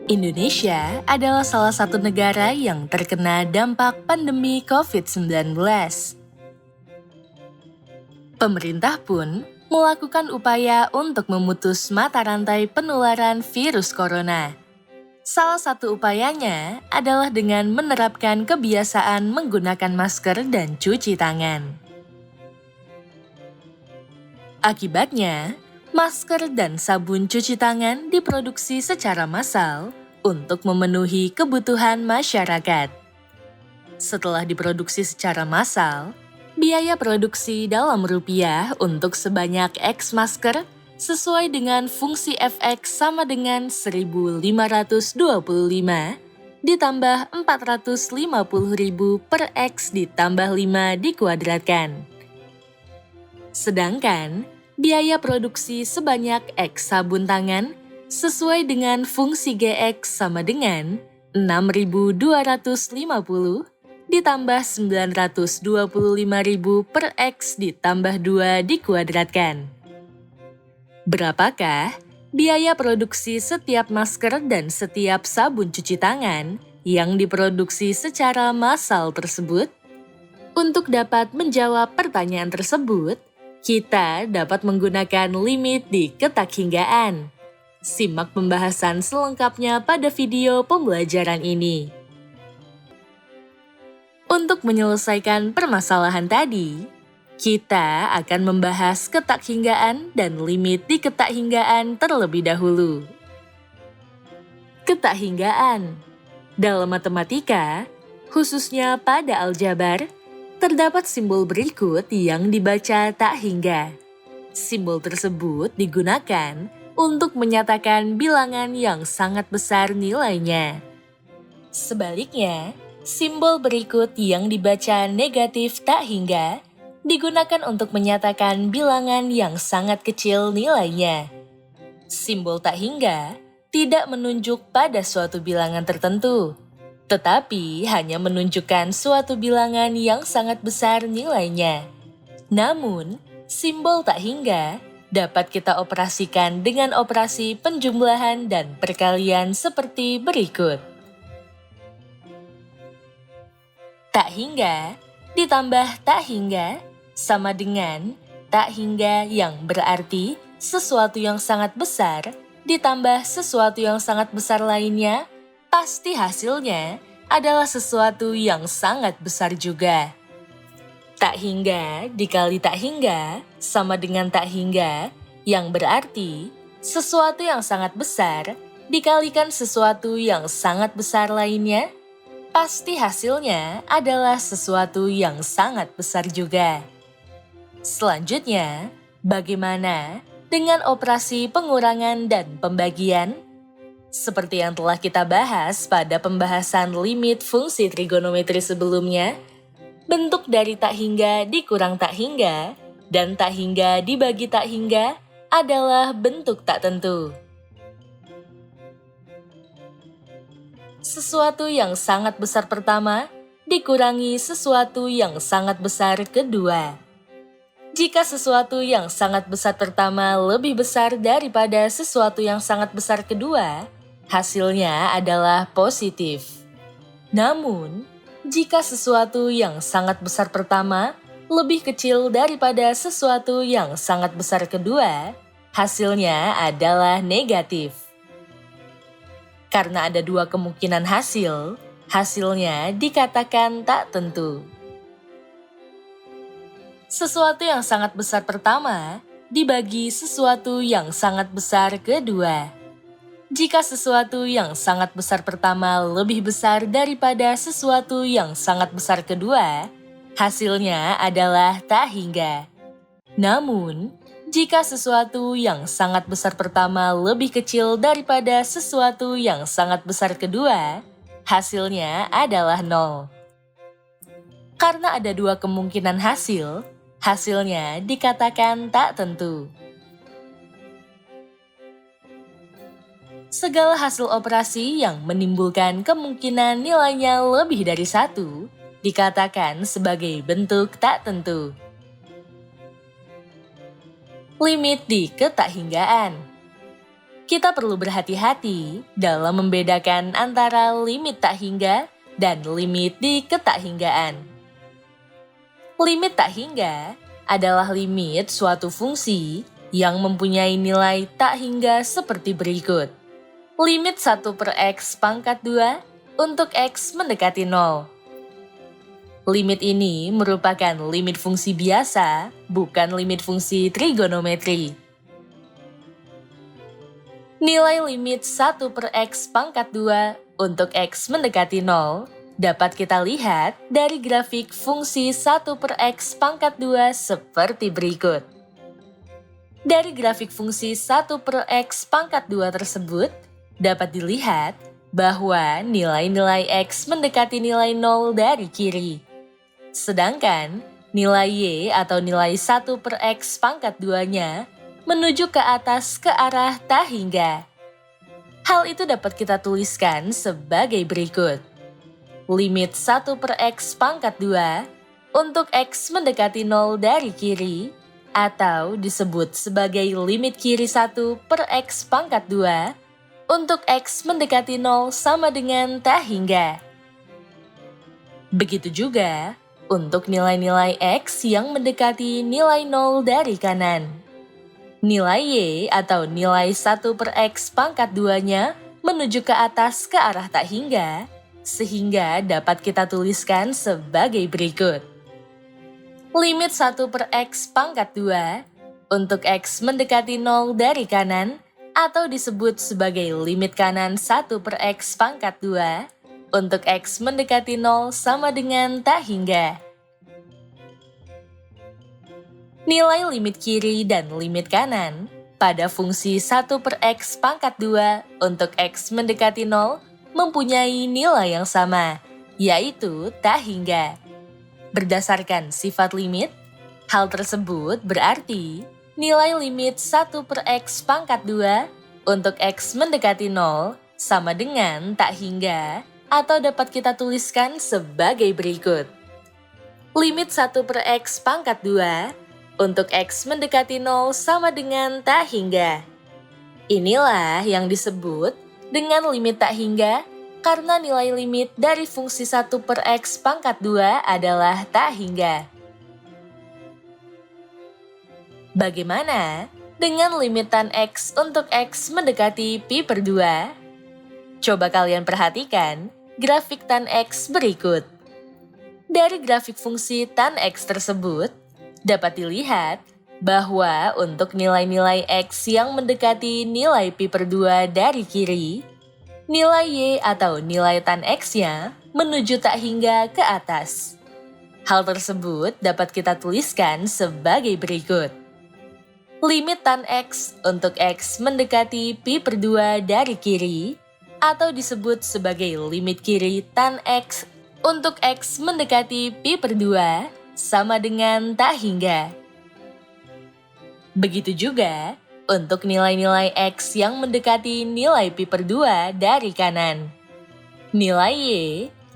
Indonesia adalah salah satu negara yang terkena dampak pandemi COVID-19. Pemerintah pun melakukan upaya untuk memutus mata rantai penularan virus corona. Salah satu upayanya adalah dengan menerapkan kebiasaan menggunakan masker dan cuci tangan. Akibatnya, masker dan sabun cuci tangan diproduksi secara massal untuk memenuhi kebutuhan masyarakat. Setelah diproduksi secara massal, biaya produksi dalam rupiah untuk sebanyak X masker sesuai dengan fungsi Fx sama dengan 1.525 ditambah 450.000 per X ditambah 5 dikuadratkan. Sedangkan, biaya produksi sebanyak X sabun tangan sesuai dengan fungsi Gx sama dengan 6.250 ditambah 925.000 per X ditambah 2 dikuadratkan. Berapakah biaya produksi setiap masker dan setiap sabun cuci tangan yang diproduksi secara massal tersebut? Untuk dapat menjawab pertanyaan tersebut, kita dapat menggunakan limit di ketakhinggaan. Simak pembahasan selengkapnya pada video pembelajaran ini. Untuk menyelesaikan permasalahan tadi, kita akan membahas ketakhinggaan dan limit di ketakhinggaan terlebih dahulu. Ketakhinggaan. Dalam matematika, khususnya pada aljabar, terdapat simbol berikut yang dibaca tak hingga. Simbol tersebut digunakan untuk menyatakan bilangan yang sangat besar nilainya. Sebaliknya, simbol berikut yang dibaca negatif tak hingga digunakan untuk menyatakan bilangan yang sangat kecil nilainya. Simbol tak hingga tidak menunjuk pada suatu bilangan tertentu, tetapi hanya menunjukkan suatu bilangan yang sangat besar nilainya. Namun, simbol tak hingga dapat kita operasikan dengan operasi penjumlahan dan perkalian seperti berikut. Tak hingga ditambah tak hingga sama dengan tak hingga yang berarti sesuatu yang sangat besar ditambah sesuatu yang sangat besar lainnya, pasti hasilnya adalah sesuatu yang sangat besar juga. Tak hingga dikali tak hingga sama dengan tak hingga, yang berarti sesuatu yang sangat besar dikalikan sesuatu yang sangat besar lainnya, pasti hasilnya adalah sesuatu yang sangat besar juga. Selanjutnya, bagaimana dengan operasi pengurangan dan pembagian? Seperti yang telah kita bahas pada pembahasan limit fungsi trigonometri sebelumnya, bentuk dari tak hingga dikurang tak hingga dan tak hingga dibagi tak hingga adalah bentuk tak tentu. Sesuatu yang sangat besar pertama dikurangi sesuatu yang sangat besar kedua. Jika sesuatu yang sangat besar pertama lebih besar daripada sesuatu yang sangat besar kedua, hasilnya adalah positif. Namun, jika sesuatu yang sangat besar pertama lebih kecil daripada sesuatu yang sangat besar kedua, hasilnya adalah negatif. Karena ada dua kemungkinan hasil, hasilnya dikatakan tak tentu. Sesuatu yang sangat besar pertama dibagi sesuatu yang sangat besar kedua. Jika sesuatu yang sangat besar pertama lebih besar daripada sesuatu yang sangat besar kedua, hasilnya adalah tak hingga. Namun, jika sesuatu yang sangat besar pertama lebih kecil daripada sesuatu yang sangat besar kedua, hasilnya adalah 0. Karena ada dua kemungkinan hasil, hasilnya dikatakan tak tentu. Segala hasil operasi yang menimbulkan kemungkinan nilainya lebih dari 1 dikatakan sebagai bentuk tak tentu. Limit di ketakhinggaan. Kita perlu berhati-hati dalam membedakan antara limit tak hingga dan limit di ketakhinggaan. Limit tak hingga adalah limit suatu fungsi yang mempunyai nilai tak hingga seperti berikut. Limit 1/x pangkat 2 untuk x mendekati 0. Limit ini merupakan limit fungsi biasa, bukan limit fungsi trigonometri. Nilai limit 1/x pangkat 2 untuk x mendekati 0 dapat kita lihat dari grafik fungsi 1/x pangkat 2 seperti berikut. Dari grafik fungsi 1/x pangkat 2 tersebut, dapat dilihat bahwa nilai-nilai x mendekati nilai 0 dari kiri. Sedangkan nilai y atau nilai 1/x pangkat 2-nya menuju ke atas ke arah tak hingga. Hal itu dapat kita tuliskan sebagai berikut. Limit 1/x pangkat 2 untuk x mendekati 0 dari kiri, atau disebut sebagai limit kiri 1/x pangkat 2 untuk x mendekati 0 sama dengan tak hingga. Begitu juga untuk nilai-nilai x yang mendekati nilai 0 dari kanan. Nilai y atau nilai 1/x pangkat 2-nya menuju ke atas ke arah tak hingga, sehingga dapat kita tuliskan sebagai berikut. Limit 1/x pangkat 2 untuk x mendekati 0 dari kanan, atau disebut sebagai limit kanan 1/x pangkat 2 untuk x mendekati 0 sama dengan tak hingga. Nilai limit kiri dan limit kanan pada fungsi 1/x pangkat 2 untuk x mendekati 0 mempunyai nilai yang sama, yaitu tak hingga. Berdasarkan sifat limit, hal tersebut berarti nilai limit 1/x pangkat 2 untuk x mendekati 0 sama dengan tak hingga, atau dapat kita tuliskan sebagai berikut. Limit 1/x pangkat 2 untuk x mendekati 0 sama dengan tak hingga. Inilah yang disebut dengan limit tak hingga karena nilai limit dari fungsi 1/x pangkat 2 adalah tak hingga. Bagaimana dengan limitan x untuk x mendekati pi/2? Coba kalian perhatikan grafik tan x berikut. Dari grafik fungsi tan x tersebut, dapat dilihat bahwa untuk nilai-nilai x yang mendekati nilai pi/2 dari kiri, nilai y atau nilai tan x-nya menuju tak hingga ke atas. Hal tersebut dapat kita tuliskan sebagai berikut. Limit tan x untuk x mendekati pi/2 dari kiri, atau disebut sebagai limit kiri tan x untuk x mendekati pi/2 sama dengan tak hingga. Begitu juga untuk nilai-nilai x yang mendekati nilai pi/2 dari kanan. Nilai y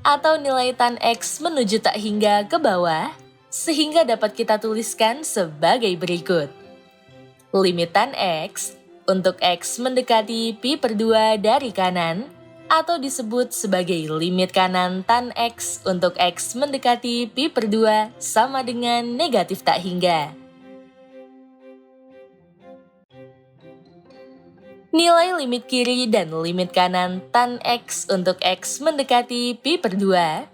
atau nilai tan x menuju tak hingga ke bawah, sehingga dapat kita tuliskan sebagai berikut. Limit tan x untuk x mendekati pi/2 dari kanan, atau disebut sebagai limit kanan tan x untuk x mendekati pi/2 sama dengan negatif tak hingga. Nilai limit kiri dan limit kanan tan x untuk x mendekati pi/2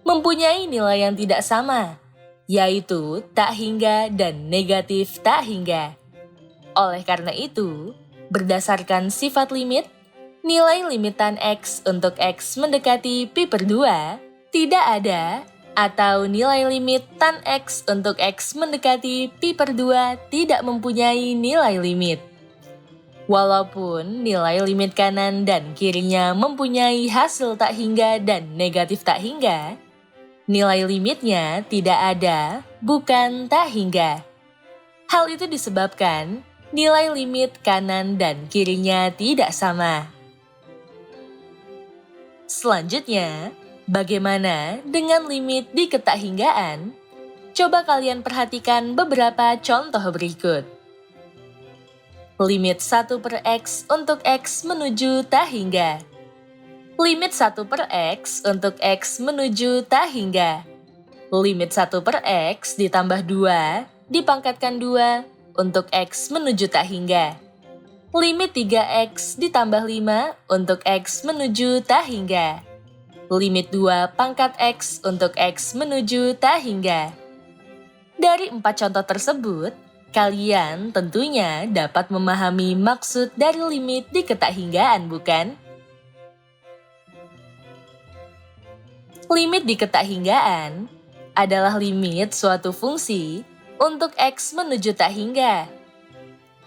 mempunyai nilai yang tidak sama, yaitu tak hingga dan negatif tak hingga. Oleh karena itu, berdasarkan sifat limit, nilai limitan x untuk x mendekati pi/2 tidak ada, atau nilai limit tan x untuk x mendekati pi/2 tidak mempunyai nilai limit. Walaupun nilai limit kanan dan kirinya mempunyai hasil tak hingga dan negatif tak hingga, nilai limitnya tidak ada, bukan tak hingga. Hal itu disebabkan nilai limit kanan dan kirinya tidak sama. Selanjutnya, bagaimana dengan limit di ketakhinggaan? Coba kalian perhatikan beberapa contoh berikut. Limit 1 per X untuk X menuju tak hingga. Limit 1 per X untuk X menuju tak hingga. Limit 1 per X ditambah 2 dipangkatkan 2 untuk X menuju tak hingga. Limit 3X ditambah 5 untuk X menuju tak hingga. Limit 2 pangkat X untuk X menuju tak hingga. Dari 4 contoh tersebut, kalian tentunya dapat memahami maksud dari limit di ketakhinggaan, bukan? Limit di ketakhinggaan adalah limit suatu fungsi untuk X menuju tak hingga.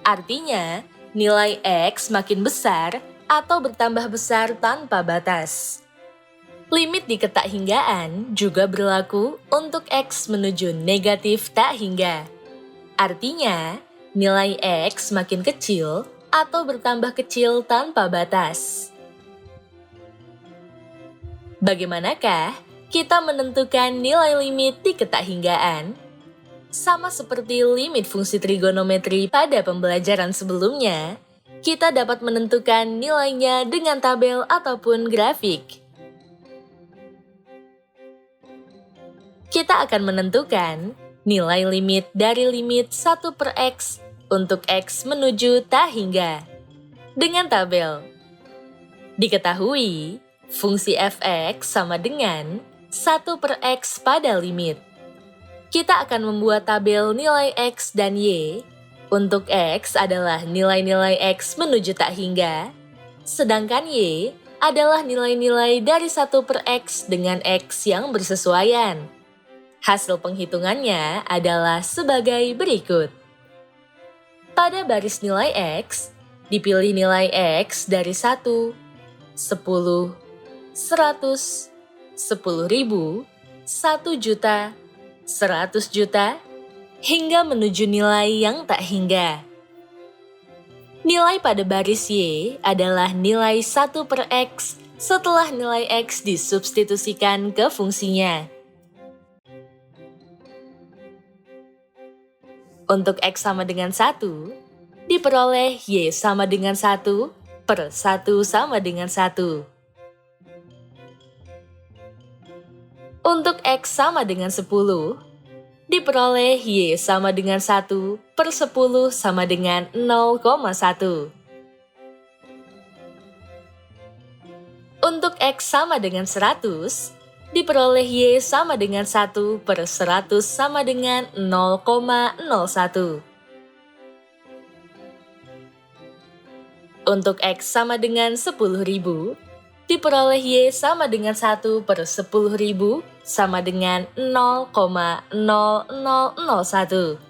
Artinya, nilai X makin besar atau bertambah besar tanpa batas. Limit di ketakhinggaan juga berlaku untuk X menuju negatif tak hingga. Artinya, nilai X makin kecil atau bertambah kecil tanpa batas. Bagaimanakah kita menentukan nilai limit di ketakhinggaan? Sama seperti limit fungsi trigonometri pada pembelajaran sebelumnya, kita dapat menentukan nilainya dengan tabel ataupun grafik. Kita akan menentukan nilai limit dari limit 1 per X untuk X menuju tak hingga dengan tabel. Diketahui, fungsi f(x) sama dengan 1 per X pada limit. Kita akan membuat tabel nilai X dan Y. Untuk X adalah nilai-nilai X menuju tak hingga, sedangkan Y adalah nilai-nilai dari 1 per X dengan X yang bersesuaian. Hasil penghitungannya adalah sebagai berikut. Pada baris nilai X, dipilih nilai X dari 1, 10, 100, 10.000, 1 juta, 100 juta, hingga menuju nilai yang tak hingga. Nilai pada baris Y adalah nilai 1 per X setelah nilai X disubstitusikan ke fungsinya. Untuk X sama dengan 1, diperoleh Y sama dengan 1 per 1 sama dengan 1. Untuk X sama dengan 10, diperoleh Y sama dengan 1 per 10 sama dengan 0,1. Untuk X sama dengan 100, diperoleh Y sama dengan 1 per 100 sama dengan 0,01. Untuk X sama dengan 10.000, diperoleh Y sama dengan 1 per 10.000 sama dengan 0,0001.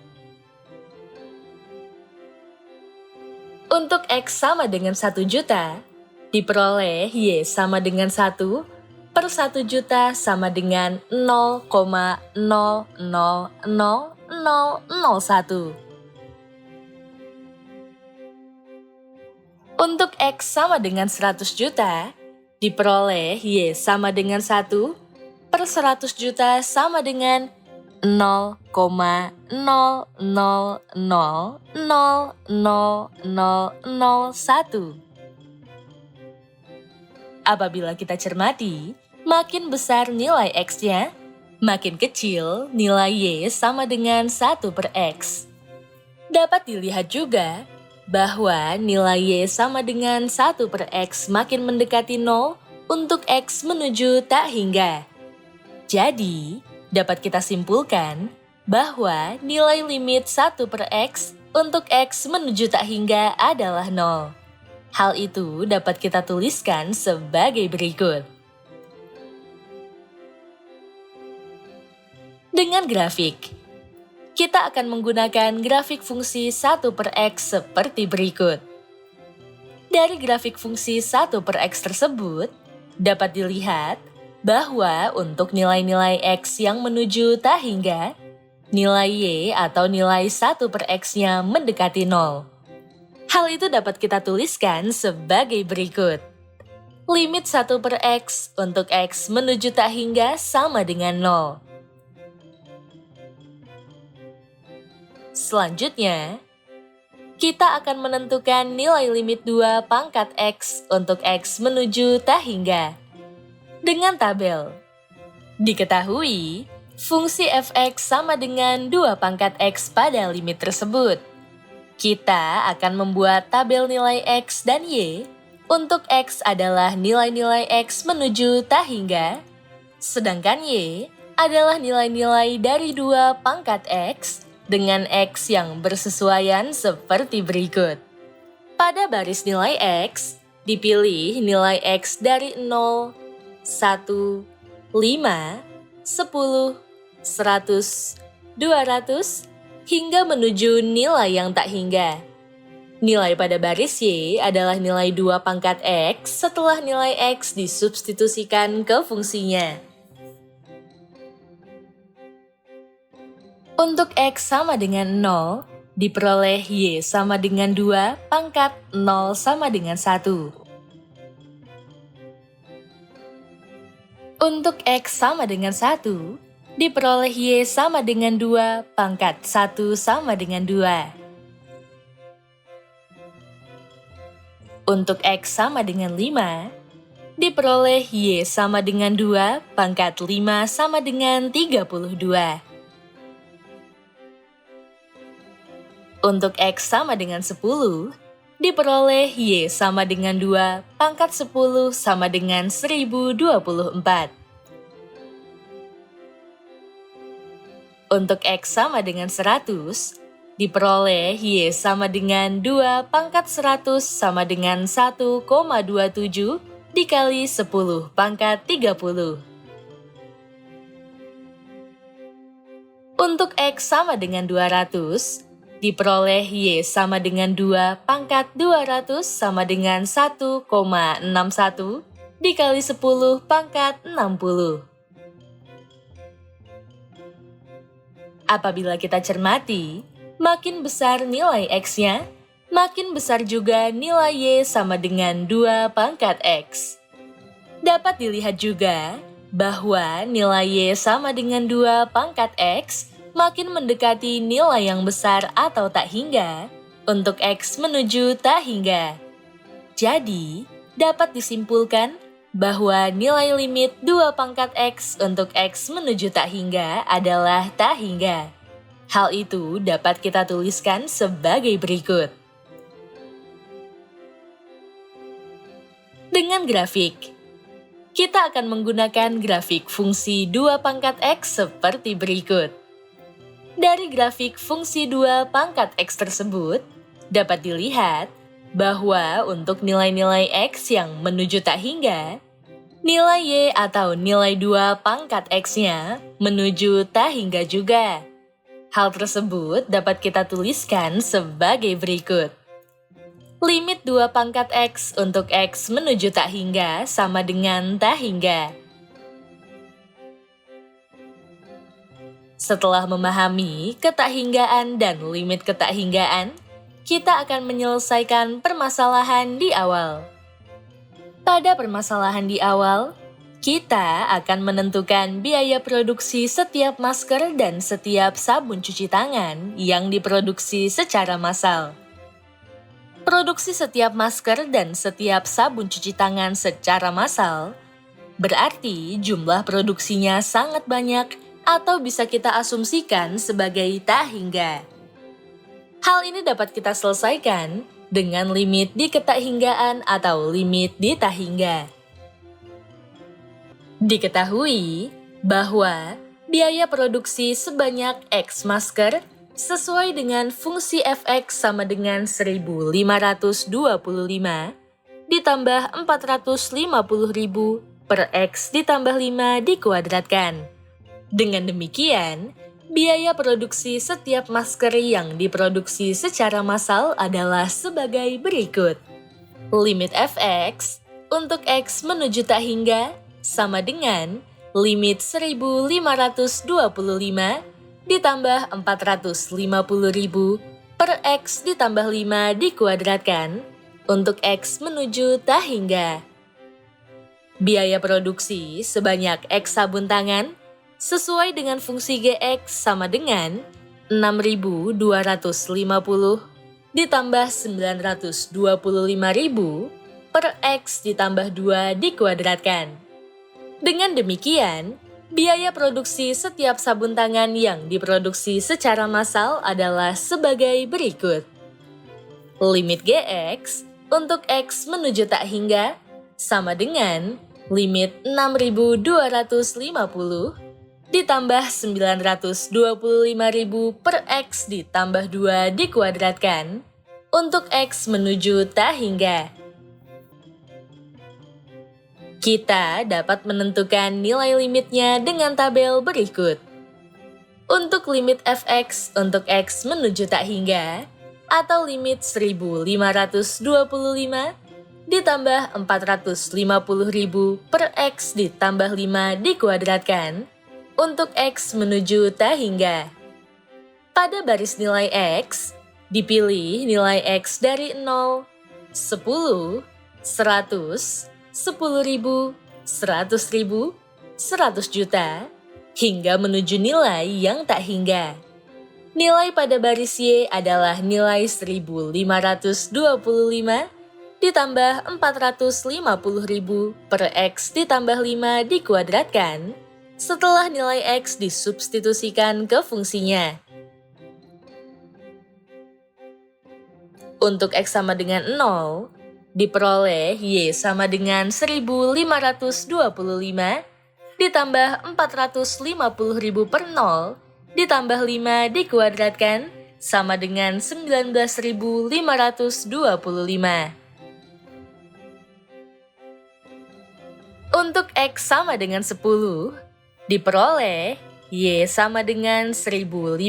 Untuk X sama dengan 1 juta, diperoleh Y sama dengan 1 per 1 juta sama dengan 0,000001. Untuk X sama dengan 100 juta, diperoleh Y sama dengan 1 per 100 juta sama dengan 0,00000001. Apabila kita cermati, makin besar nilai X-nya, makin kecil nilai Y sama dengan 1 per X. Dapat dilihat juga bahwa nilai Y sama dengan 1 per X makin mendekati 0 untuk X menuju tak hingga. Jadi, dapat kita simpulkan bahwa nilai limit 1 per X untuk X menuju tak hingga adalah 0. Hal itu dapat kita tuliskan sebagai berikut. Dengan grafik, kita akan menggunakan grafik fungsi 1 per X seperti berikut. Dari grafik fungsi 1 per X tersebut, dapat dilihat bahwa untuk nilai-nilai X yang menuju tak hingga, nilai Y atau nilai 1 per X-nya mendekati 0. Hal itu dapat kita tuliskan sebagai berikut. Limit 1 per X untuk X menuju tak hingga sama dengan 0. Selanjutnya, kita akan menentukan nilai limit 2 pangkat X untuk X menuju tak hingga. Dengan tabel, diketahui fungsi f(x) sama dengan 2 pangkat X pada limit tersebut. Kita akan membuat tabel nilai X dan Y. Untuk X adalah nilai-nilai X menuju tak hingga, sedangkan Y adalah nilai-nilai dari 2 pangkat X dengan X yang bersesuaian seperti berikut. Pada baris nilai X, dipilih nilai X dari 0, 1, 5, 10, 100, 200, hingga menuju nilai yang tak hingga. Nilai pada baris Y adalah nilai 2 pangkat X setelah nilai X disubstitusikan ke fungsinya. Untuk X sama dengan 0, diperoleh Y sama dengan 2 pangkat 0 sama dengan 1. Untuk X sama dengan 1, diperoleh Y sama dengan 2 pangkat 1 sama dengan 2. Untuk X sama dengan 5, diperoleh Y sama dengan 2 pangkat 5 sama dengan 32. Untuk X sama dengan 10, diperoleh Y sama dengan 2 pangkat 10 sama dengan 1024. Untuk X sama dengan 100, diperoleh Y sama dengan 2 pangkat 100 sama dengan 1,27 dikali 10 pangkat 30. Untuk X sama dengan 200, diperoleh Y sama dengan 2 pangkat 200 sama dengan 1,61 dikali 10 pangkat 60. Apabila kita cermati, makin besar nilai X-nya, makin besar juga nilai Y sama dengan 2 pangkat X. Dapat dilihat juga bahwa nilai Y sama dengan 2 pangkat X makin mendekati nilai yang besar atau tak hingga untuk X menuju tak hingga. Jadi, dapat disimpulkan bahwa nilai limit 2 pangkat X untuk X menuju tak hingga adalah tak hingga. Hal itu dapat kita tuliskan sebagai berikut. Dengan grafik, kita akan menggunakan grafik fungsi 2 pangkat X seperti berikut. Dari grafik fungsi 2 pangkat X tersebut, dapat dilihat bahwa untuk nilai-nilai X yang menuju tak hingga, nilai Y atau nilai 2 pangkat X-nya menuju tak hingga juga. Hal tersebut dapat kita tuliskan sebagai berikut. Limit 2 pangkat X untuk X menuju tak hingga sama dengan tak hingga. Setelah memahami ketakhinggaan dan limit ketakhinggaan, kita akan menyelesaikan permasalahan di awal. Pada permasalahan di awal, kita akan menentukan biaya produksi setiap masker dan setiap sabun cuci tangan yang diproduksi secara massal. Produksi setiap masker dan setiap sabun cuci tangan secara massal berarti jumlah produksinya sangat banyak atau bisa kita asumsikan sebagai tak hingga. Hal ini dapat kita selesaikan dengan limit di ketakhinggaan atau limit di tak hingga. Diketahui bahwa biaya produksi sebanyak X masker sesuai dengan fungsi f(x) sama dengan 1525 ditambah 450.000 per X ditambah 5 dikuadratkan. Dengan demikian, biaya produksi setiap masker yang diproduksi secara massal adalah sebagai berikut. Limit f(x) untuk X menuju tak hingga sama dengan limit 1525 ditambah 450.000 per X ditambah 5 dikuadratkan untuk X menuju tak hingga. Biaya produksi sebanyak X sabun tangan sesuai dengan fungsi GX sama dengan 6.250 ditambah 925.000 per X ditambah 2 dikuadratkan. Dengan demikian, biaya produksi setiap sabun tangan yang diproduksi secara massal adalah sebagai berikut. Limit GX untuk X menuju tak hingga sama dengan limit 6.250 ditambah 925.000 per X ditambah 2 dikuadratkan untuk X menuju tak hingga. Kita dapat menentukan nilai limitnya dengan tabel berikut. Untuk limit fx untuk X menuju tak hingga, atau limit 1525 ditambah 450.000 per X ditambah 5 dikuadratkan untuk X menuju tak hingga. Pada baris nilai X, dipilih nilai X dari 0, 10, 100, 10.000, 100.000, 100 juta, hingga menuju nilai yang tak hingga. Nilai pada baris Y adalah nilai 1.525 ditambah 450.000 per X ditambah 5 dikuadratkan setelah nilai X disubstitusikan ke fungsinya. Untuk X sama dengan 0, diperoleh Y sama dengan 1.525 ditambah 450.000 per 0 ditambah 5 dikuadratkan sama dengan 19.525. Untuk X sama dengan 10, diperoleh Y sama dengan 1.525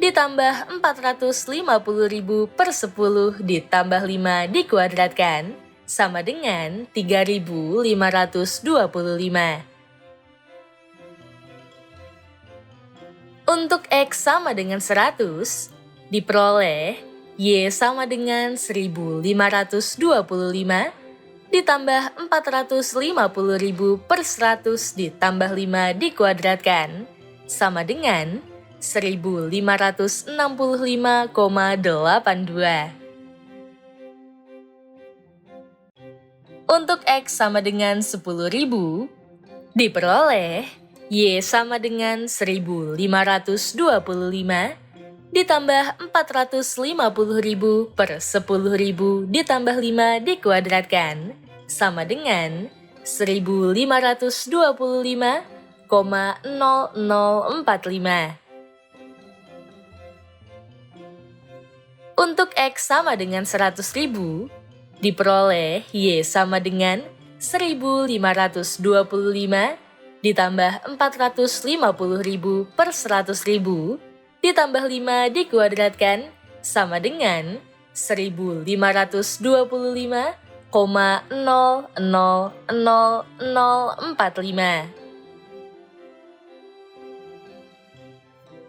ditambah 450.000 per 10 ditambah 5 dikuadratkan sama dengan 3.525. Untuk X sama dengan 100, diperoleh Y sama dengan 1.525 ditambah 450.000 per 100 ditambah 5 dikuadratkan sama dengan 1.565,82. Untuk X sama dengan 10.000, diperoleh Y sama dengan 1.525 ditambah 450.000 per 10.000 ditambah 5 dikuadratkan sama dengan 1.525,0045. Untuk X sama dengan 100.000, diperoleh Y sama dengan 1.525 ditambah 450.000 per 100.000 ditambah 5 dikuadratkan sama dengan 1.525,000045.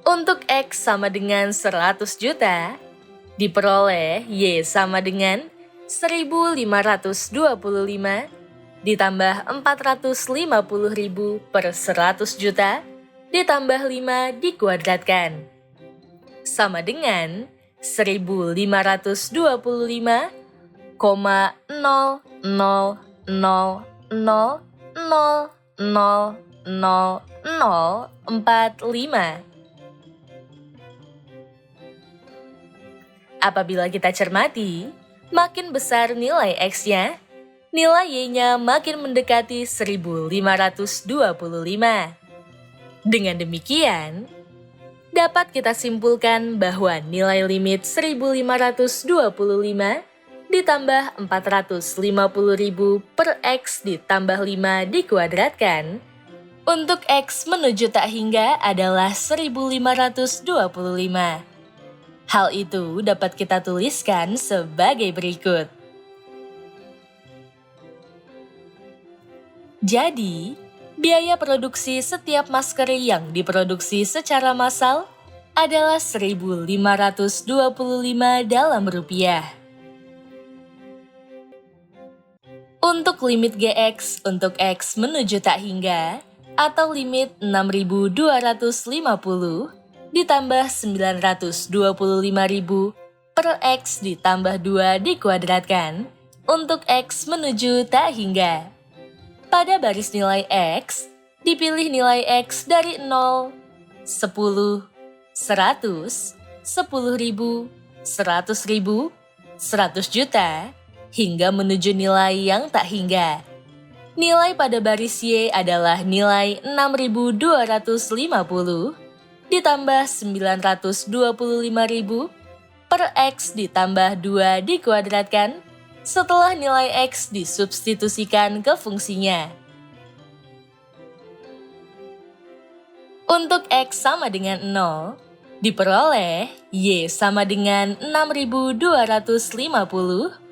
Untuk X sama dengan 100 juta, diperoleh Y sama dengan 1.525 ditambah 450.000 per 100 juta ditambah 5 dikuadratkan sama dengan 1.525,000000000045. Apabila kita cermati, makin besar nilai X-nya, nilai Y-nya makin mendekati 1.525. Dengan demikian, dapat kita simpulkan bahwa nilai limit 1.525 ditambah 450.000 per X ditambah 5 dikuadratkan untuk X menuju tak hingga adalah 1.525. Hal itu dapat kita tuliskan sebagai berikut. Jadi, biaya produksi setiap masker yang diproduksi secara massal adalah 1.525 dalam rupiah. Untuk limit GX untuk X menuju tak hingga atau limit 6.250, ditambah 925.000 per X ditambah 2 dikuadratkan untuk X menuju tak hingga. Pada baris nilai X, dipilih nilai X dari 0, 10, 100, 10.000, 100.000, 100 juta, hingga menuju nilai yang tak hingga. Nilai pada baris Y adalah nilai 6.250 ditambah 925.000 per X ditambah 2 dikuadratkan setelah nilai X disubstitusikan ke fungsinya. Untuk X sama dengan 0, diperoleh Y sama dengan 6.250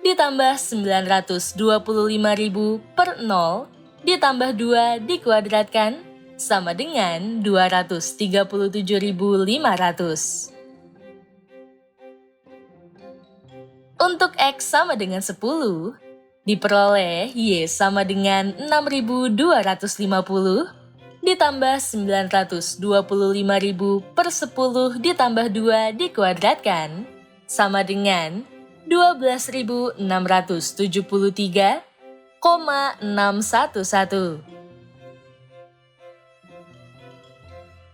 ditambah 925.000 per 0 ditambah 2 dikuadratkan sama dengan 237.500. Untuk X sama dengan 10, diperoleh Y sama dengan 6.250 ditambah 925.000 per 10 ditambah 2 dikuadratkan sama dengan 12.673,611.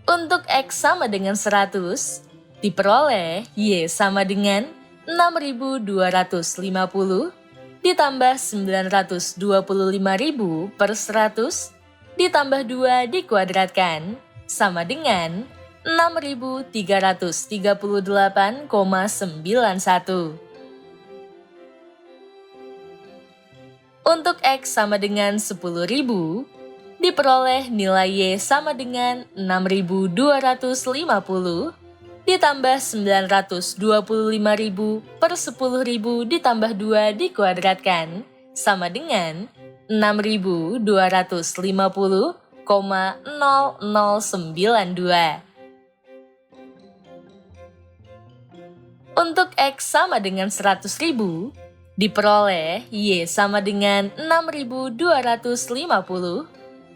Untuk X sama dengan 100, diperoleh Y sama dengan 6.250 ditambah 925.000 per 100 ditambah 2 dikuadratkan sama dengan 6.338,91. Untuk X sama dengan 10.000, diperoleh nilai Y sama dengan 6.250 ditambah 925.000 per 10.000 ditambah 2 dikuadratkan sama dengan 6.250,0092. Untuk X sama dengan 100.000, diperoleh Y sama dengan 6.250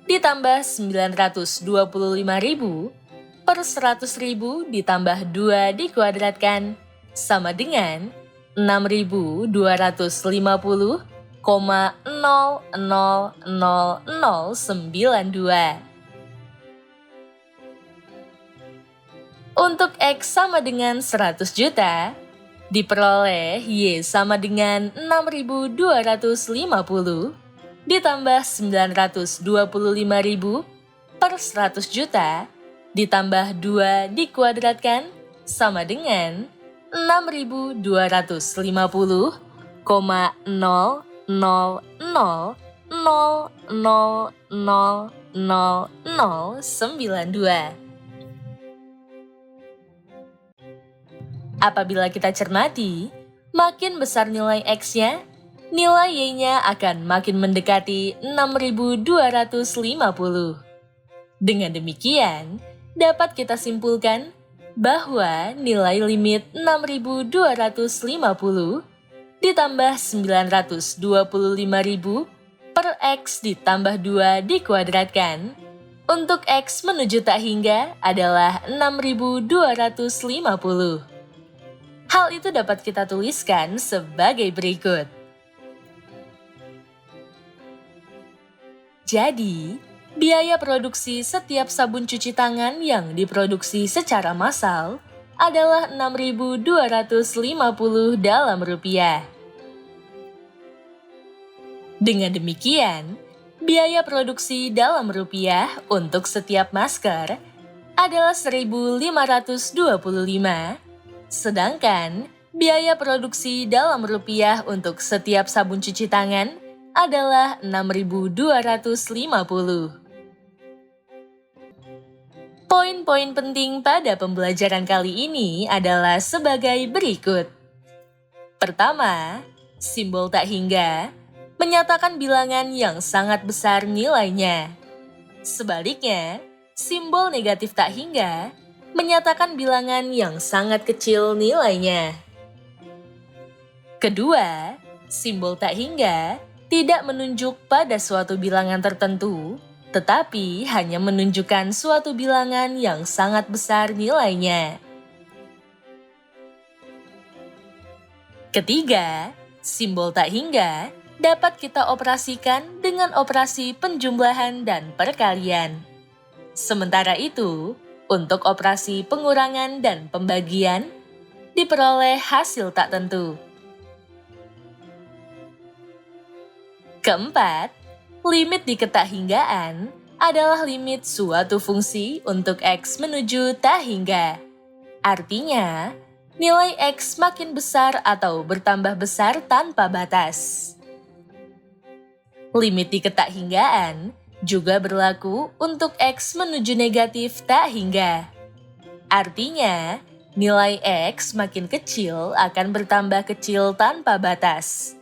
ditambah 925.000 per 100.000 ditambah 2 dikuadratkan sama dengan 6.250,000092. Untuk X sama dengan 100 juta, diperoleh Y sama dengan 6.250 ditambah 925.000 per 100 juta ditambah 2 dikuadratkan sama dengan 6.250,0000000092. Apabila kita cermati, makin besar nilai X-nya, nilai Y-nya akan makin mendekati 6.250. Dengan demikian, dapat kita simpulkan bahwa nilai limit 6.250 ditambah 925.000 per X ditambah 2 dikuadratkan untuk X menuju tak hingga adalah 6.250. Hal itu dapat kita tuliskan sebagai berikut. Jadi, biaya produksi setiap sabun cuci tangan yang diproduksi secara massal adalah 6.250 dalam rupiah. Dengan demikian, biaya produksi dalam rupiah untuk setiap masker adalah 1.525, sedangkan biaya produksi dalam rupiah untuk setiap sabun cuci tangan adalah 6.250. Poin-poin penting pada pembelajaran kali ini adalah sebagai berikut. Pertama, simbol tak hingga menyatakan bilangan yang sangat besar nilainya. Sebaliknya, simbol negatif tak hingga menyatakan bilangan yang sangat kecil nilainya. Kedua, simbol tak hingga tidak menunjuk pada suatu bilangan tertentu, tetapi hanya menunjukkan suatu bilangan yang sangat besar nilainya. Ketiga, simbol tak hingga dapat kita operasikan dengan operasi penjumlahan dan perkalian. Sementara itu, untuk operasi pengurangan dan pembagian, diperoleh hasil tak tentu. Keempat, limit di ketakhinggaan adalah limit suatu fungsi untuk X menuju tak hingga. Artinya, nilai X makin besar atau bertambah besar tanpa batas. Limit di ketakhinggaan juga berlaku untuk X menuju negatif tak hingga. Artinya, nilai X makin kecil akan bertambah kecil tanpa batas.